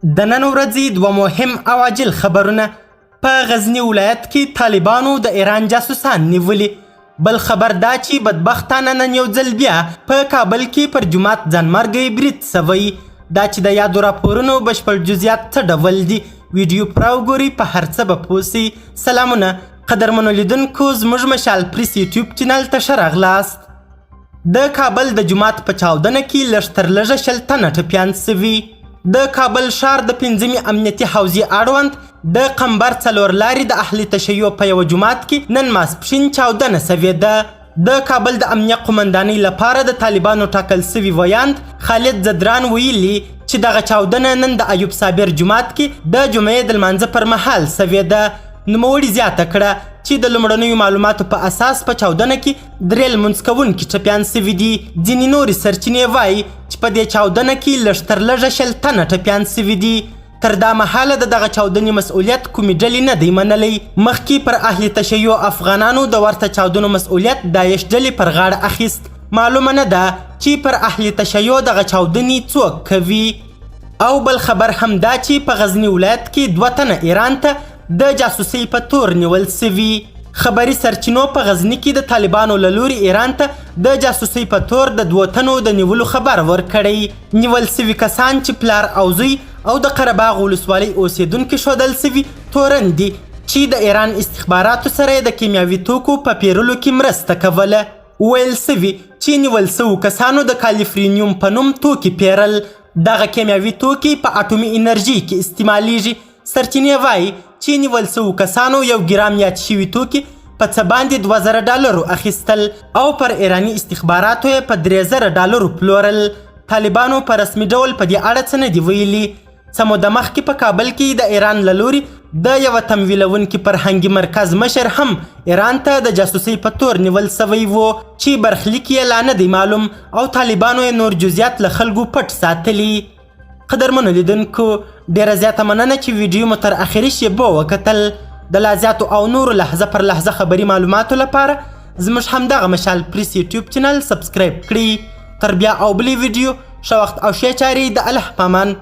د نن ورځې دوه مهم او عاجل خبرونه. په غزني ولایت کې طالبانو د ایران جاسوسان نیولي. بل خبر دا چې بدبختانه نن یو ځل بیا په کابل کې پر جومات ځانمرګی برید سوی. دا چې د یادو راپورونو بشپړ جزئیات څه ډول دي ویډیو پوره وګورئ، په هر څه به پوه سئ. سلامونه قدرمنو لیدونکو، زموږ مشال پریس یوټیوب چینل ته ښه راغلاست. د کابل د جومات په چاودنه کې لږ تر لږه 100 تنه ټپیان سوي. د کابل ښار د 5مې امنیتي حوزې اړوند د قمبر څلور لارې د اهل تشیع په یوه جومات کې نن ماسپښین چاودنه سوېده. د کابل د امنیه قومندانۍ لپاره د طالبانو ټاکل سوي ویاند خالد زدران ویلي چې دغه چاودنه نن د ایوب صابر جومات کې د جمعې د لمانځه پر مهال سوېده. نوموړي زیاته کړه چې د لومړنیو معلوماتو په اساس په چاودنه کې 3 لمونځ کوونکي ټپیان سوي دي. ځینې نورې سرچینې وایي چې په دې چاودنه کې لږ تر لږه 100 تنه ټپیان سوي دي. تر دا مهاله د دغه چاودنې مسؤلیت کومې ډلې نه دی منلی. مخکې پر اهل تشیع افغانانو د ورته چاودنو مسؤلیت داعش ډلې پر غاړه اخیست. معلومه نه ده چې پر اهل تشیع دغه چاودنې څوک کوي. او بل خبر هم دا چې په غزني ولایت کې 2 تنه ایران ته د جاسوسۍ په تور نیول سوي. خبري سرچینو په غزني کې د طالبانو له لوري ایران ته د جاسوسۍ په تور د 2 تنو د نیولو خبر ورکړی. نیول سوي کسان چې پلار او زوی او د قرهباغ ولسوالۍ اوسیدونکي ښودل سوي تورن دي چې د ایران استخباراتو سره د کیمیاوي توکو په پیرلو کې مرسته کوله. ویل سوي چې نیول سوو کسانو د کالیفورنیوم په نوم توکي پیرل. دغه کیمیاوي توکي په اټومي انرژي کې استعمالیږي. سرچینې وایي چې نیول سوو کسانو 1 ګرام یاد شوي توکي په څه باندې $2000 اخیستل او پر ایراني استخباراتو یې په $3000 پلورل. طالبانو په رسمي ډول په دې اړه څه نه دي ویلي. څه موده مخکې په کابل کې د ایران له لوري د یوه تمویلونکي فرهنګي مرکز مشر هم ایران ته د جاسوسۍ په تور نیول سوی و چې برخلیک یې لا نه دی معلوم او طالبانو یې نور جزئیات له خلکو پټ ساتلي. قدرمنو لیدونکو، ډیره زیاته مننه چې ویډیو مو تر اخري شیبو وکتل. د لا زیاتو او نورو لحظه پر لحظه خبري معلوماتو لپاره زموږ همدغه مشال پریس یوټیوب چینل سبسکرایب کړئ. تر بیا او بلې ویډیو ښه وخت او ښې چارې د الله په امان.